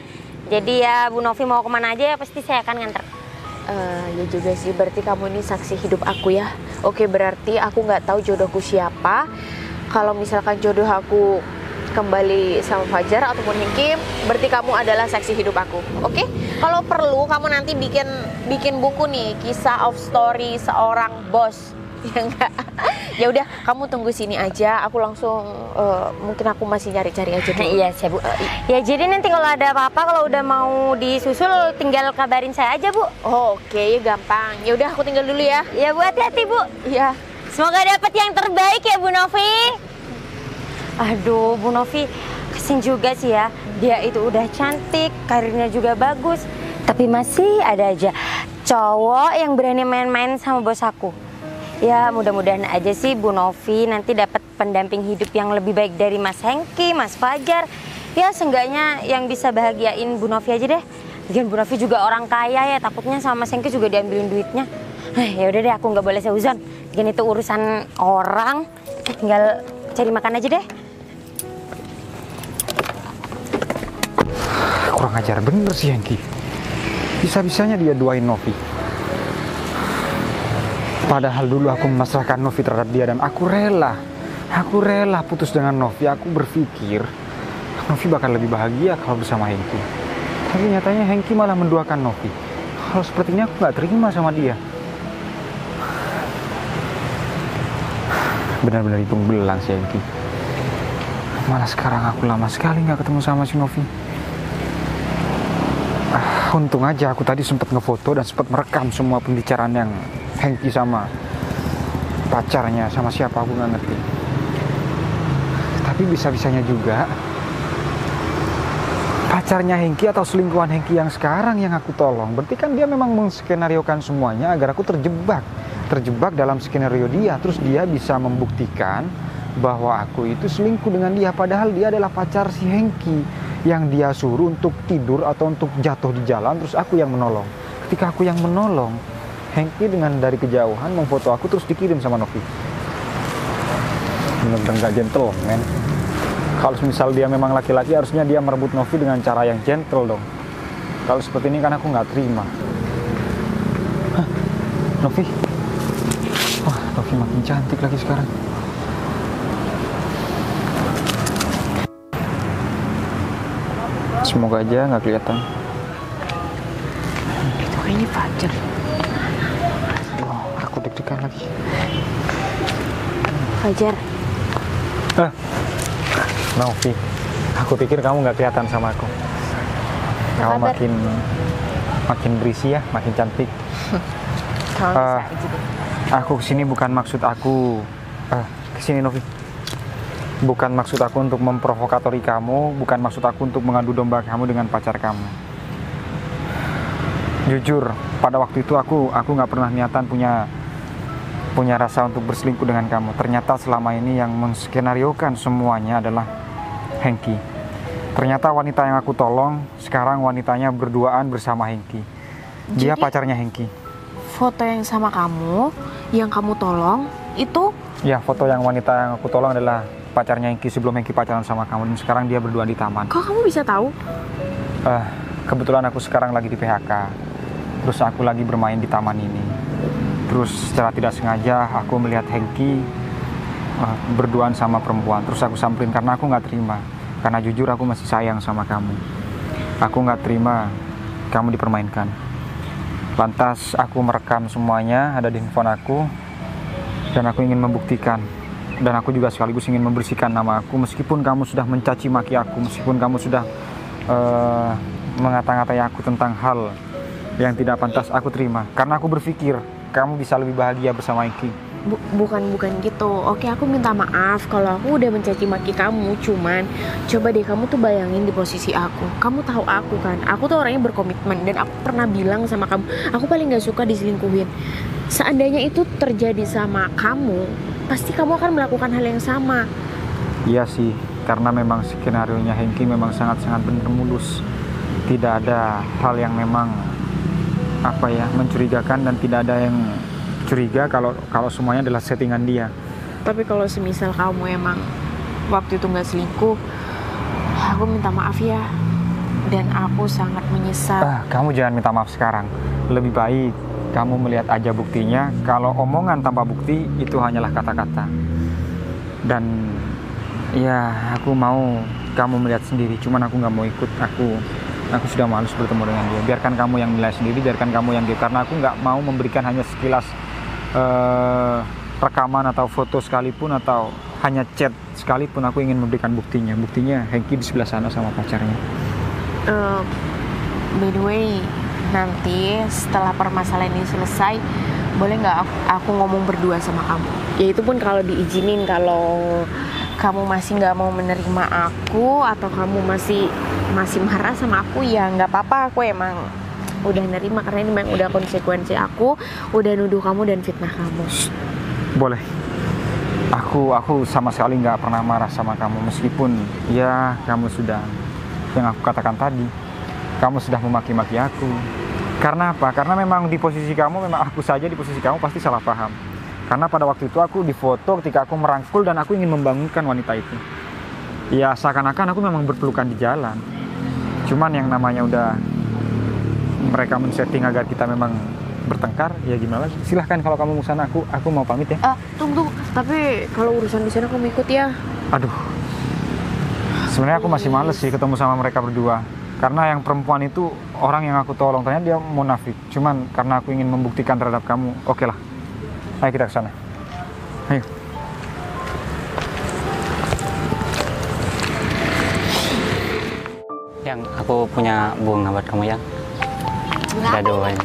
Jadi ya Bu Novi mau kemana aja ya pasti saya akan nganter. Ya juga sih, berarti kamu ini saksi hidup aku ya. Oke, berarti aku nggak tahu jodohku siapa. Kalau misalkan jodoh aku kembali sama Fajar ataupun Hengki, berarti kamu adalah saksi hidup aku. Oke? Kalau perlu kamu nanti bikin buku nih, kisah of story seorang bos. Ya enggak? Ya udah, kamu tunggu sini aja. Aku langsung mungkin aku masih cari-cari aja dulu. Iya sih Bu. Ya jadi nanti kalau ada apa-apa, kalau udah mau disusul tinggal kabarin saya aja Bu. Oh, oke, gampang. Ya udah aku tinggal dulu ya. Ya Bu, hati-hati Bu. Iya. Semoga dapat yang terbaik ya Bu Novi. Aduh Bu Novi, kasian juga sih ya. dia itu udah cantik, karirnya juga bagus, tapi masih ada aja cowok yang berani main-main sama bos aku. Ya mudah-mudahan aja sih Bu Novi nanti dapat pendamping hidup yang lebih baik dari Mas Hengki, Mas Fajar. Ya seenggaknya yang bisa bahagiain Bu Novi aja deh. Lagian Bu Novi juga orang kaya ya, takutnya sama Mas Hengki juga diambilin duitnya. Ya udah deh, aku nggak boleh seuzon. Lagian itu urusan orang, tinggal cari makan aja deh. Kurang ajar bener sih Hengki. Bisa-bisanya dia duain Novi. Padahal dulu aku memasrahkan Novi terhadap dia dan aku rela putus dengan Novi. Aku berpikir Novi bakal lebih bahagia kalau bersama Hengki. Tapi nyatanya Hengki malah menduakan Novi. Kalau seperti ini aku gak terima sama dia. Benar-benar hidung belang si Hengki. Malah sekarang aku lama sekali gak ketemu sama si Novi. Untung aja aku tadi sempat ngefoto dan sempat merekam semua pembicaraan yang Hengki sama pacarnya, sama siapa aku nggak ngerti. Tapi bisa-bisanya juga pacarnya Hengki atau selingkuhan Hengki yang sekarang yang aku tolong. Berarti kan dia memang menskenariokan semuanya agar aku terjebak dalam skenario dia. Terus dia bisa membuktikan bahwa aku itu selingkuh dengan dia, padahal dia adalah pacar si Hengki yang dia suruh untuk tidur atau untuk jatuh di jalan, terus aku yang menolong. Ketika aku yang menolong, Hengki dengan dari kejauhan memfoto aku terus dikirim sama Novi. Bener-bener gak gentle, men. Kalau misal dia memang laki-laki, harusnya dia merebut Novi dengan cara yang gentle dong. Kalau seperti ini kan aku nggak terima. Hah, Novi. Wah, Novi makin cantik lagi sekarang. Semoga aja nggak kelihatan. Itu kayaknya Fajar. Oh, aku deg-degan lagi. Fajar. Novi, aku pikir kamu nggak kelihatan sama aku. Kamu makin berisi ya, makin cantik. Kamu bisa aja deh. Aku kesini bukan maksud aku. Kesini Novi. Bukan maksud aku untuk memprovokatori kamu, bukan maksud aku untuk mengadu domba kamu dengan pacar kamu. Jujur, pada waktu itu aku nggak pernah niatan punya rasa untuk berselingkuh dengan kamu. Ternyata selama ini yang menskenariokan semuanya adalah Hengki. Ternyata wanita yang aku tolong sekarang wanitanya berduaan bersama Hengki. Dia pacarnya Hengki. Foto yang sama kamu, yang kamu tolong itu? Ya, foto yang wanita yang aku tolong adalah pacarnya Hengki sebelum Hengki pacaran sama kamu, dan sekarang dia berdua di taman. Kok kamu bisa tahu? Kebetulan aku sekarang lagi di PHK, terus aku lagi bermain di taman ini. Terus secara tidak sengaja aku melihat Hengki berduaan sama perempuan. Terus aku samperin karena aku nggak terima. Karena jujur aku masih sayang sama kamu. Aku nggak terima kamu dipermainkan. Lantas aku merekam semuanya ada di handphone aku, dan aku ingin membuktikan. Dan aku juga sekaligus ingin membersihkan nama aku. Meskipun kamu sudah mencaci maki aku, meskipun kamu sudah mengata-ngatai aku tentang hal yang tidak pantas, aku terima. Karena aku berpikir kamu bisa lebih bahagia bersama Hengki. Bukan gitu. Oke, aku minta maaf kalau aku udah mencaci maki kamu. Cuman coba deh kamu tuh bayangin di posisi aku. Kamu tahu aku kan, aku tuh orangnya berkomitmen. Dan aku pernah bilang sama kamu, aku paling gak suka diselingkuhin. Seandainya itu terjadi sama kamu, pasti kamu akan melakukan hal yang sama. Iya sih, karena memang skenarionya Hengki memang sangat-sangat benar mulus. Tidak ada hal yang memang mencurigakan, dan tidak ada yang curiga kalau semuanya adalah settingan dia. Tapi kalau semisal kamu emang waktu itu nggak selingkuh, aku minta maaf ya. Dan aku sangat menyesal. Kamu jangan minta maaf sekarang. Lebih baik kamu melihat aja buktinya. Kalau omongan tanpa bukti itu hanyalah kata-kata. Dan ya aku mau kamu melihat sendiri. Cuman aku nggak mau ikut. Aku sudah malas bertemu dengan dia. Biarkan kamu yang nilai sendiri, biarkan kamu yang karena aku nggak mau memberikan hanya sekilas rekaman atau foto sekalipun atau hanya chat sekalipun. Aku ingin memberikan buktinya. Buktinya Hengki di sebelah sana sama pacarnya. By the way, nanti setelah permasalahan ini selesai, boleh nggak aku ngomong berdua sama kamu? Ya itu pun kalau diizinin, kalau kamu masih nggak mau menerima aku atau kamu masih marah sama aku, ya nggak apa-apa. Aku emang udah nerima karena ini memang udah konsekuensi aku udah nuduh kamu dan fitnah kamu. Boleh. Aku sama sekali nggak pernah marah sama kamu, meskipun ya kamu sudah, yang aku katakan tadi, kamu sudah memaki-maki aku. Karena apa? Karena memang di posisi kamu, memang aku saja di posisi kamu pasti salah paham. Karena pada waktu itu aku difoto ketika aku merangkul dan aku ingin membangunkan wanita itu. Ya seakan-akan aku memang berpelukan di jalan. Cuman yang namanya udah mereka men-setting agar kita memang bertengkar, ya gimana lagi? Silahkan kalau kamu mau sana, aku mau pamit ya. Tunggu, tapi kalau urusan di sana kamu ikut ya. Aduh, sebenarnya aku masih males sih ketemu sama mereka berdua. Karena yang perempuan itu orang yang aku tolong, ternyata dia munafik. Cuman karena aku ingin membuktikan terhadap kamu, oke lah. Ayo kita ke sana. Ayo. Yang aku punya bunga buat kamu ya. Bunga Udah apa doain.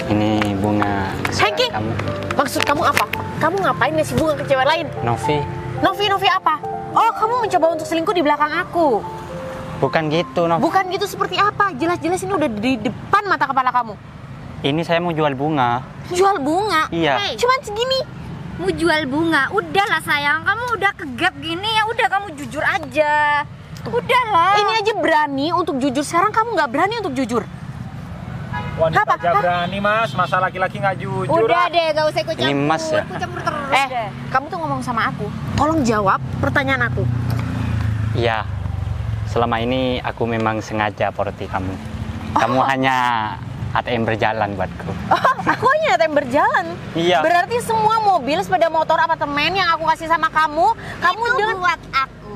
Ini bunga Hengki, kamu. maksud kamu apa? Kamu ngapain ngasih bunga ke cewek lain? Novi, Novi apa? Oh, kamu mencoba untuk selingkuh di belakang aku. bukan gitu Novi. Bukan gitu, seperti apa? Jelas-jelas ini udah di depan mata kepala kamu. Ini saya mau jual bunga. Jual bunga? Iya. Hey. Cuman segini. Mau jual bunga? Udahlah sayang, kamu udah kegap gini ya udah kamu jujur aja. Udahlah. Ini aja berani untuk jujur, sekarang kamu nggak berani untuk jujur. Wanita Apa? aja berani mas, masa laki-laki nggak jujur. Udah deh, gak usah ikut campur. Ini Mas ya? Ikut campur terus deh. Kamu tuh ngomong sama aku. Tolong jawab pertanyaan aku. Iya. Selama ini aku memang sengaja porti kamu. Kamu hanya ATM berjalan buatku. Aku hanya yang berjalan. Iya. Berarti semua mobil, sepeda motor, apartemen yang aku kasih sama kamu Itu dengan buat aku.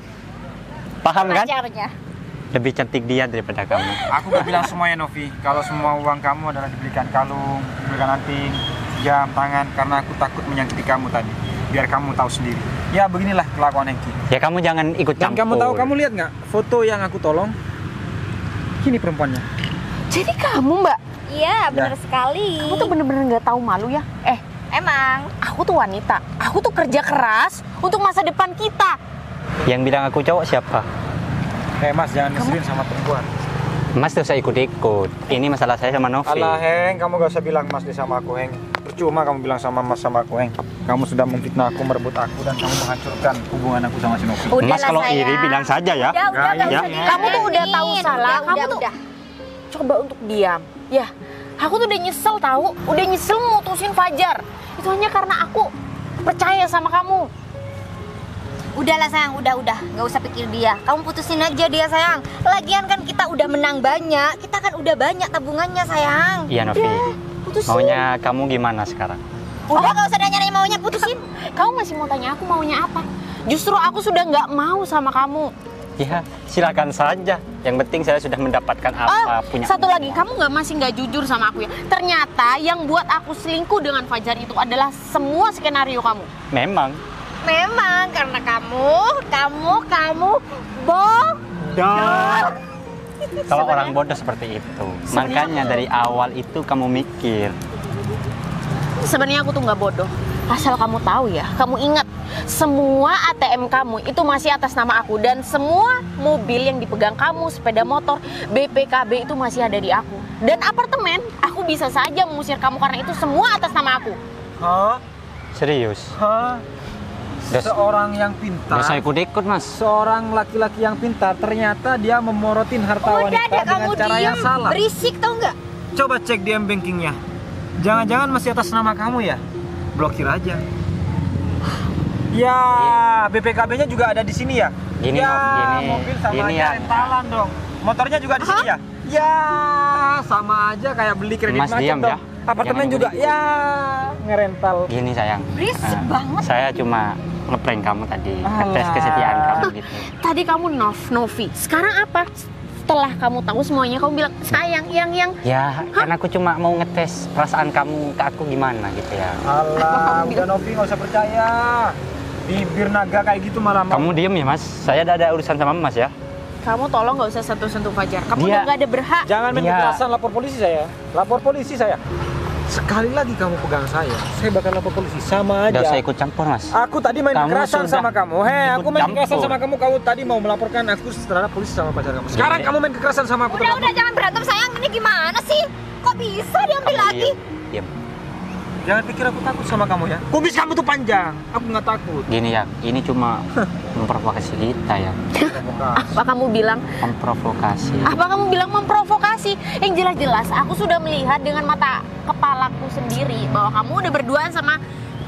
Paham kan? Pacarnya. Lebih cantik dia daripada kamu. Aku gak bilang semuanya Novi, kalau semua uang kamu adalah dibelikan kalung, dibelikan anting, jam tangan, karena aku takut menyakiti kamu tadi. Biar kamu tahu sendiri. Ya beginilah kelakuan Hengki. Ya kamu jangan ikut Dan campur. kamu tahu, kamu lihat nggak foto yang aku tolong? Ini perempuannya. Jadi kamu, Mbak, Iya, benar sekali. kamu tuh bener-bener nggak tahu malu ya? Emang. Aku tuh wanita. Aku tuh kerja keras untuk masa depan kita. Yang bilang aku cowok siapa? Mas, jangan ngeselin sama perempuan. Mas tuh saya ikut-ikut. Ini masalah saya sama Novi. Alah Heng, kamu gak usah bilang Mas deh sama aku Heng. Percuma kamu bilang sama Mas sama aku Heng. Kamu sudah memfitnah aku, merebut aku, dan kamu menghancurkan hubungan aku sama si Novi. Mas kalau iri bilang saja ya. Udah, Nggak, nggak ya. usah Kamu tuh udah tahu diladenin. salah, kamu Udah, tuh udah. coba untuk diam. Ya, aku tuh udah nyesel tahu, udah nyesel mutusin Fajar. Itu hanya karena aku percaya sama kamu. Udahlah sayang, udah, nggak usah pikir dia. Kamu putusin aja dia sayang. Lagian kan kita udah menang banyak, kita kan udah banyak tabungannya sayang. Iya Novi. Putusin. Maunya kamu gimana sekarang? Udah nggak usah nanya maunya, putusin. Kamu masih mau tanya aku maunya apa? Justru aku sudah nggak mau sama kamu. Ya silakan saja. Yang penting saya sudah mendapatkan apa punya. Satu lagi, kamu masih nggak jujur sama aku ya. Ternyata yang buat aku selingkuh dengan Fajar itu adalah semua skenario kamu. Memang. Memang karena kamu bodoh. Kalau orang bodoh seperti itu. Makanya dari awal itu kamu mikir. Sebenarnya aku tuh nggak bodoh. Asal kamu tahu ya, kamu ingat semua ATM kamu itu masih atas nama aku dan semua mobil yang dipegang kamu, sepeda motor, BPKB itu masih ada di aku. Dan apartemen, aku bisa saja mengusir kamu karena itu semua atas nama aku. Hah? Serius. Hah? Seorang yang pintar, Gak usah ikut-ikut mas. seorang laki-laki yang pintar, ternyata dia memorotin harta Udah wanita deh dengan kamu cara yang diam, salah. berisik tau nggak? Coba cek di m-bankingnya. Jangan-jangan masih atas nama kamu ya? Blokir aja. Ya, BPKB-nya juga ada di sini ya? Gini, ya, Nof, gini. mobil sama Gini aja ya. rentalan dong. Motornya juga di sini ya? Ya, sama aja kayak beli kredit Mas, macet diam dong. ya. Apartemen Jangan juga, ikut-ikut. ya ngerental. Gini sayang. Berisik banget. Saya cuma ngeprank kamu tadi. Alah. Ngetes kesetiaan kamu gitu. Tadi kamu Novi, sekarang apa? Setelah kamu tahu semuanya, kamu bilang sayang, yang. Ya, karena aku cuma mau ngetes perasaan kamu ke aku gimana gitu ya. Alah, udah Novi nggak usah percaya. Bibir naga kayak gitu malah mau. Kamu diem ya mas. Saya ada urusan sama mas ya. Kamu tolong nggak usah sentuh-sentuh Fajar. Kamu Dia- udah nggak ada berhak. Jangan main Iya. kekerasan, lapor polisi saya. Lapor polisi saya. Sekali lagi kamu pegang saya bakal lapor polisi. Sama aja. Udah saya ikut campur, Mas. Aku tadi main Kamu kekerasan sudah sama kamu. Hei, aku ikut main kekerasan campur. sama kamu. Kamu tadi mau melaporkan aku terhadap polisi sama pacar kamu. Sekarang Iya. kamu main kekerasan sama aku. Udah jangan berantem sayang. Ini gimana sih? Kok bisa diambil lagi? Diam. Jangan pikir aku takut sama kamu ya. Kumis kamu tuh panjang. Aku nggak takut. Gini ya, ini cuma memprovokasi kita ya. Apa kamu bilang? Memprovokasi. Apa kamu bilang memprovokasi? Yang jelas-jelas aku sudah melihat dengan mata kepalaku sendiri bahwa kamu udah berduaan sama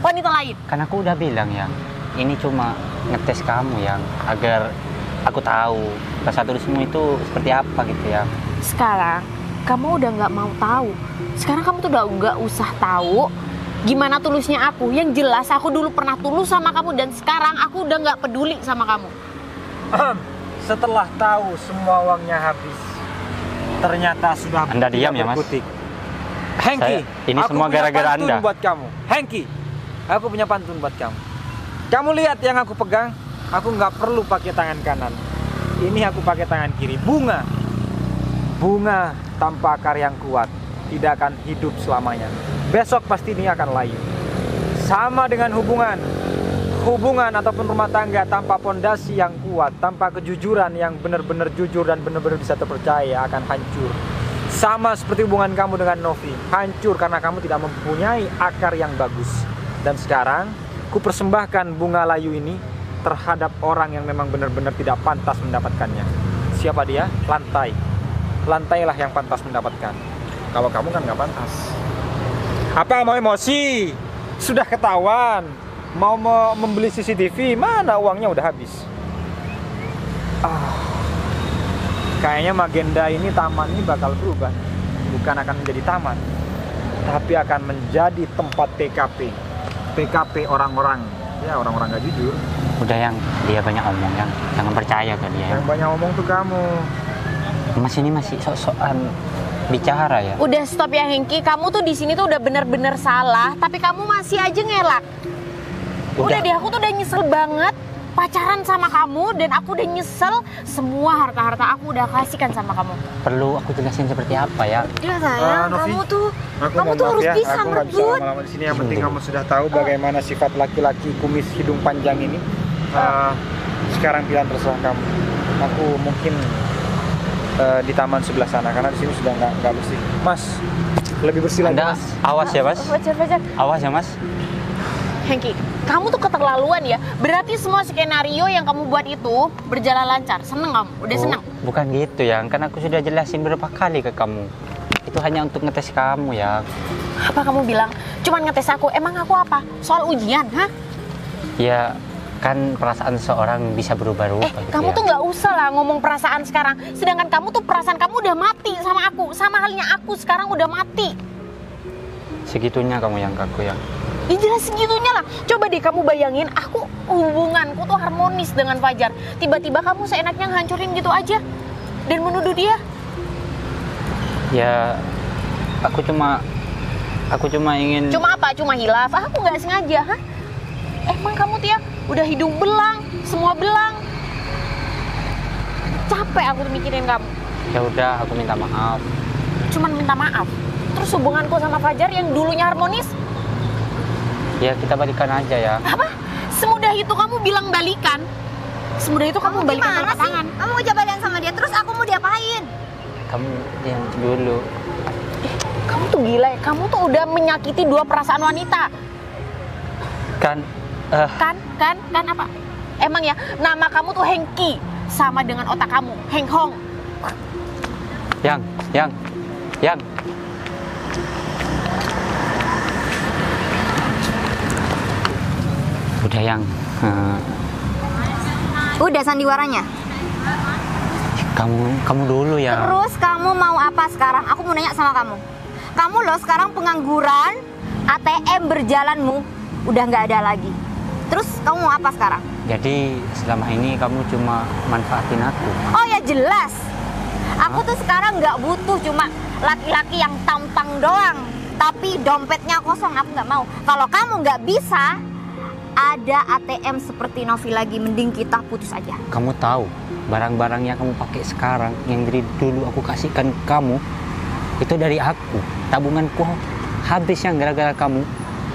wanita lain. Kan aku udah bilang ya, ini cuma ngetes kamu yang agar aku tahu rasa tulismu itu seperti apa gitu ya. Sekarang kamu udah nggak mau tahu. Sekarang kamu tuh udah nggak usah tahu gimana tulusnya aku. Yang jelas aku dulu pernah tulus sama kamu dan sekarang aku udah nggak peduli sama kamu. Setelah tahu semua uangnya habis, ternyata sudah Anda diam tidak ya, Mas? berkutik. Hengki, Ini aku semua punya gara-gara pantun Anda. buat kamu. Hengki, aku punya pantun buat kamu. Kamu lihat yang aku pegang, aku nggak perlu pakai tangan kanan. Ini aku pakai tangan kiri. Bunga tanpa akar yang kuat tidak akan hidup selamanya. Besok pasti ini akan layu. Sama dengan hubungan ataupun rumah tangga tanpa pondasi yang kuat, tanpa kejujuran yang benar-benar jujur dan benar-benar bisa terpercaya akan hancur. Sama seperti hubungan kamu dengan Novi, hancur karena kamu tidak mempunyai akar yang bagus. Dan sekarang, ku persembahkan bunga layu ini terhadap orang yang memang benar-benar tidak pantas mendapatkannya. Siapa dia? Lantai. Lantailah yang pantas mendapatkan. Kalau kamu kan nggak pantas. Apa mau emosi? Sudah ketahuan. Mau membeli CCTV, mana uangnya udah habis. Kayaknya Magenda ini, taman ini bakal berubah. Bukan akan menjadi taman, tapi akan menjadi tempat PKP. PKP orang-orang, ya orang-orang gak jujur. Udah yang dia banyak omong yang jangan percaya ke dia. Yang banyak ngomong tuh kamu. Mas ini masih sok-sokan bicara ya. Udah stop ya Hengki, kamu tuh di sini tuh udah bener-bener salah, tapi kamu masih aja ngelak. Udah deh, aku tuh udah nyesel banget pacaran sama kamu dan aku udah nyesel semua harta-harta aku udah kasihkan sama kamu. Perlu aku jelasin seperti apa ya? Udah sayang, Novi, kamu tuh mohon harus maaf ya, bisa aku nggak bisa merebut. lama-lama di sini. Yang penting kamu sudah tahu bagaimana sifat laki-laki kumis hidung panjang ini. Sekarang pilihan terserah kamu. Aku mungkin di taman sebelah sana karena di sini sudah nggak bersih. Mas, lebih bersih lagi. Anda Mas. awas ya Mas. Fajar. Awas ya Mas. Hengki, kamu tuh keterlaluan ya. Berarti semua skenario yang kamu buat itu berjalan lancar. Seneng kamu? Udah seneng? Bukan gitu ya, kan aku sudah jelasin beberapa kali ke kamu. Itu hanya untuk ngetes kamu ya. Apa kamu bilang? Cuman ngetes aku. Emang aku apa? Soal ujian, hah? Ya kan perasaan seorang bisa berubah-ubah gitu Kamu ya. tuh nggak usah lah ngomong perasaan sekarang. Sedangkan kamu tuh perasaan kamu udah mati sama aku. Sama halnya aku sekarang udah mati. Segitunya kamu yang ke aku ya. Ya jelas segitunya lah. Coba deh kamu bayangin, aku hubunganku tuh harmonis dengan Fajar. Tiba-tiba kamu seenaknya ngancurin gitu aja dan menuduh dia. Ya aku cuma ingin. Cuma apa? Cuma hilaf? Aku nggak sengaja, hah? Emang kamu tuh ya udah hidung belang, semua belang. Capek aku tuh mikirin kamu. Ya udah, aku minta maaf. Cuman minta maaf. Terus hubunganku sama Fajar yang dulunya harmonis, Ya kita balikan aja ya. apa? Semudah itu kamu bilang balikan? Semudah itu kamu balikan Gimana telapak sih? tangan? Kamu mau jabalan sama dia, terus aku mau diapain? Kamu yang dulu. Kamu tuh gila ya, kamu tuh udah menyakiti dua perasaan wanita. Kan Kan apa? Emang ya, nama kamu tuh Hengki, sama dengan otak kamu, Heng Hong. yang udah yang Udah sandiwaranya. kamu dulu ya. Terus kamu mau apa sekarang? Aku mau nanya sama kamu. Kamu loh sekarang pengangguran, ATM berjalanmu udah nggak ada lagi. Terus kamu mau apa sekarang? Jadi selama ini kamu cuma manfaatin aku. Oh ya jelas. Aku tuh sekarang nggak butuh cuma laki-laki yang tampang doang, tapi dompetnya kosong. Aku nggak mau. Kalau kamu nggak bisa ada ATM seperti Novi lagi, mending kita putus aja. Kamu tahu barang-barang yang kamu pakai sekarang yang dari dulu aku kasihkan ke kamu itu dari aku, tabunganku habis yang gara-gara kamu.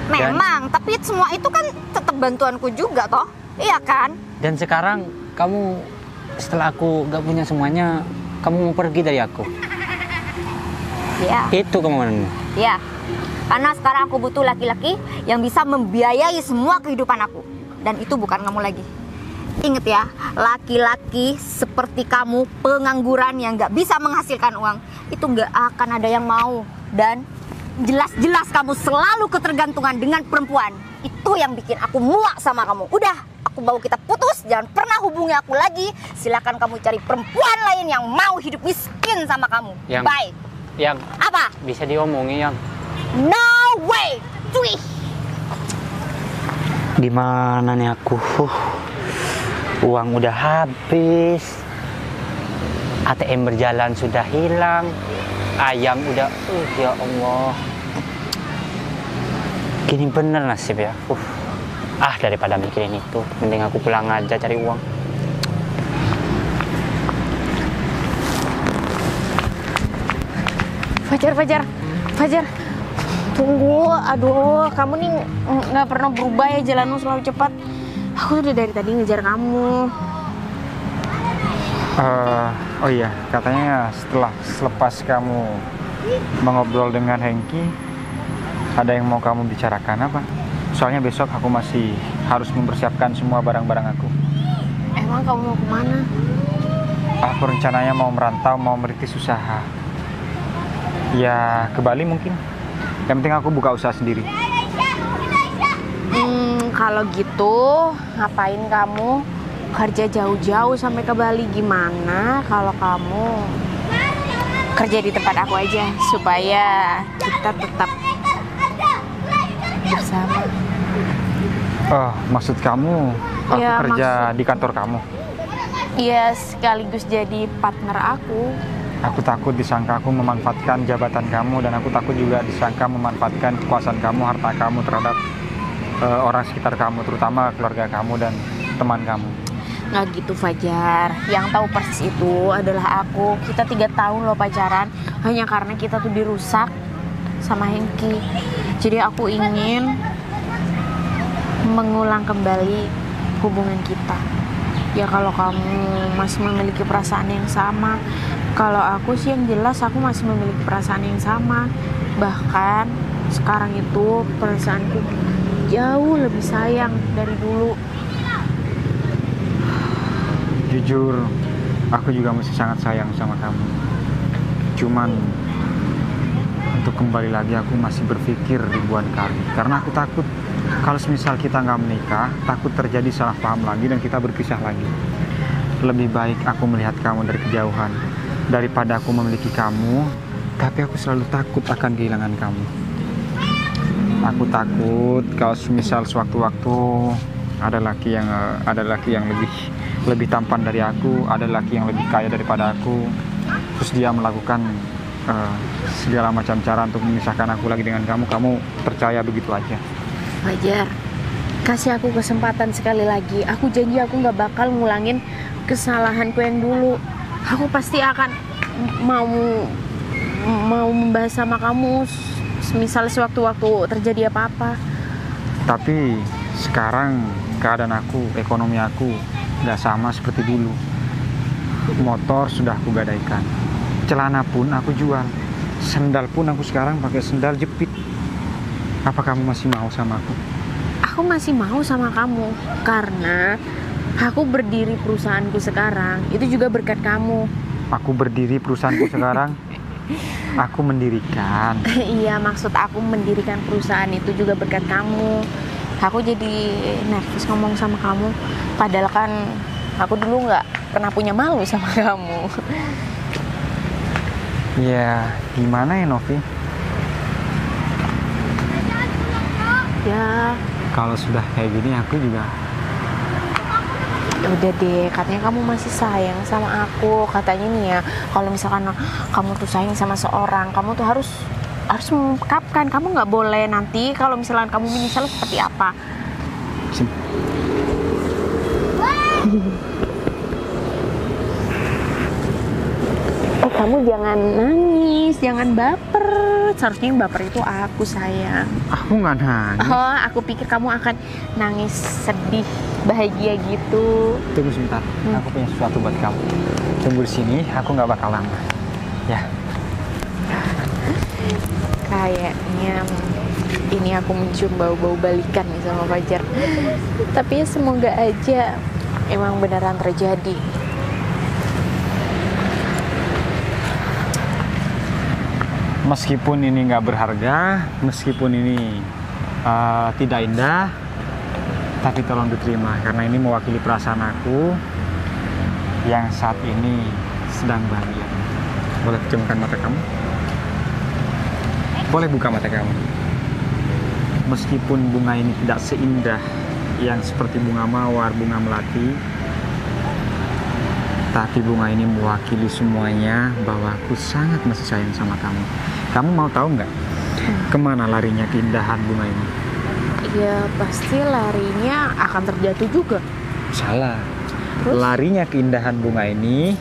Dan- Memang, tapi semua itu kan tetap bantuanku juga toh. Iya kan? Dan sekarang kamu setelah aku gak punya semuanya, kamu mau pergi dari aku. Iya. Itu kemauanmu. Iya. Karena sekarang aku butuh laki-laki yang bisa membiayai semua kehidupan aku. Dan itu bukan kamu lagi. Ingat ya, laki-laki seperti kamu, pengangguran yang gak bisa menghasilkan uang, itu gak akan ada yang mau. Dan jelas-jelas kamu selalu ketergantungan dengan perempuan. Itu yang bikin aku muak sama kamu. Udah, aku mau kita putus, jangan pernah hubungi aku lagi. Silakan kamu cari perempuan lain yang mau hidup miskin sama kamu. Yang- Bye. Yang Apa? bisa diomongin yang No way. Cuy. gimana nih aku? Uang udah habis. ATM berjalan sudah hilang. Ayam udah ya Allah. Gini bener nasib ya. Daripada mikirin itu, mending aku pulang aja cari uang. Fajar, tunggu. Aduh, kamu nih nggak pernah berubah ya, jalanmu selalu cepat. Aku udah dari tadi ngejar kamu. Oh iya, katanya selepas kamu mengobrol dengan Hengki, ada yang mau kamu bicarakan apa? Soalnya besok aku masih harus mempersiapkan semua barang-barang aku. Emang kamu mau kemana? Aku rencananya mau merantau, mau merintis usaha. Ya, ke Bali mungkin. Yang penting aku buka usaha sendiri. Kalau gitu, ngapain kamu kerja jauh-jauh sampai ke Bali? Gimana kalau kamu kerja di tempat aku aja, supaya kita tetap bersama. Oh, maksud kamu aku Ya, kerja di kantor kamu? Iya, sekaligus jadi partner aku. Aku takut disangka aku memanfaatkan jabatan kamu, dan aku takut juga disangka memanfaatkan kekuasaan kamu, harta kamu terhadap orang sekitar kamu, terutama keluarga kamu dan teman kamu. Nggak gitu, Fajar. Yang tahu persis itu adalah aku. Kita 3 tahun loh pacaran, hanya karena kita tuh dirusak sama Hengki. Jadi aku ingin mengulang kembali hubungan kita. Ya kalau kamu masih memiliki perasaan yang sama, kalau aku sih yang jelas aku masih memiliki perasaan yang sama. Bahkan sekarang itu perasaanku jauh lebih sayang dari dulu. Jujur, aku juga masih sangat sayang sama kamu. Cuman untuk kembali lagi aku masih berpikir ribuan kali, karena aku takut kalau semisal kita nggak menikah, takut terjadi salah paham lagi dan kita berpisah lagi. Lebih baik aku melihat kamu dari kejauhan daripada aku memiliki kamu tapi aku selalu takut akan kehilangan kamu. Aku takut kalau semisal sewaktu-waktu ada laki yang lebih tampan dari aku, ada laki yang lebih kaya daripada aku, terus dia melakukan segala macam cara untuk memisahkan aku lagi dengan kamu. Kamu percaya begitu aja? Fajar, kasih aku kesempatan sekali lagi. Aku janji aku nggak bakal ngulangin kesalahanku yang dulu. Aku pasti akan mau membahas sama kamu misal sewaktu-waktu terjadi apa-apa. Tapi sekarang keadaan aku, ekonomi aku nggak sama seperti dulu. Motor sudah aku gadaikan, celana pun aku jual, sendal pun aku sekarang pakai sendal jepit. Apa kamu masih mau sama aku? Aku masih mau sama kamu karena aku berdiri perusahaanku sekarang itu juga berkat kamu. Aku berdiri perusahaanku sekarang, aku mendirikan. Iya, maksud aku mendirikan perusahaan itu juga berkat kamu. Aku jadi nervous ngomong sama kamu, padahal kan aku dulu nggak pernah punya malu sama kamu. Ya, gimana ya Novi? Ya, Kalau sudah kayak gini aku juga udah deh, katanya kamu masih sayang sama aku. Katanya nih ya, kalau misalkan kamu tuh sayang sama seorang, kamu tuh harus mengungkapkan. Kamu nggak boleh nanti kalau misalkan kamu menyesal seperti apa. Kamu jangan nangis, jangan baper. Seharusnya yang baper itu aku, sayang. Aku nggak nangis. Oh, aku pikir kamu akan nangis, sedih, bahagia gitu. Tunggu sebentar, aku punya sesuatu buat kamu. Tunggu di sini, aku nggak bakal lama. Ya. Kayaknya ini aku mencium bau-bau balikan nih sama Fajar. Tapi ya semoga aja emang beneran terjadi. Meskipun ini nggak berharga, meskipun ini tidak indah, tapi tolong diterima karena ini mewakili perasaan aku yang saat ini sedang bahagia. Boleh pejamkan mata kamu? Boleh buka mata kamu? Meskipun bunga ini tidak seindah yang seperti bunga mawar, bunga melati, tapi bunga ini mewakili semuanya bahwa aku sangat masih sayang sama kamu. Kamu mau tahu nggak kemana larinya keindahan bunga ini? Ya pasti larinya akan terjatuh juga. Salah. Terus? Larinya keindahan bunga ini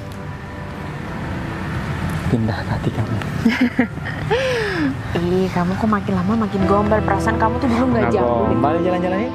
pindah ke hati kamu. Ih, kamu kok makin lama makin gombal. Perasaan kamu tuh dulu nggak jauh. Gombal, jalan-jalan yuk.